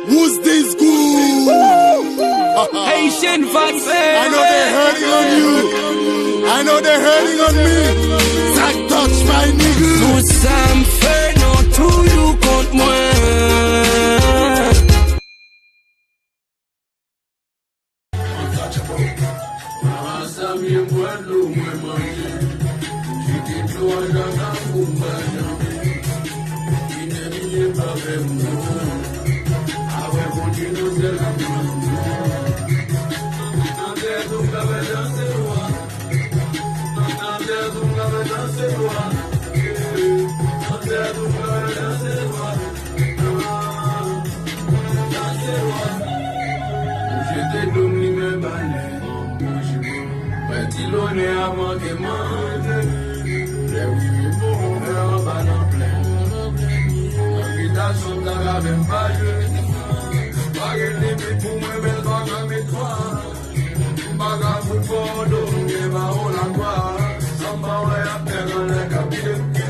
Who's this good? Haitian fat I know they're hurting on you. I know they're hurting on me. Zach touch my nigga. Tout ça me fait, non, tout you contre moi. Baga foot for do, give a whole and go. Somebody up there on the cabin.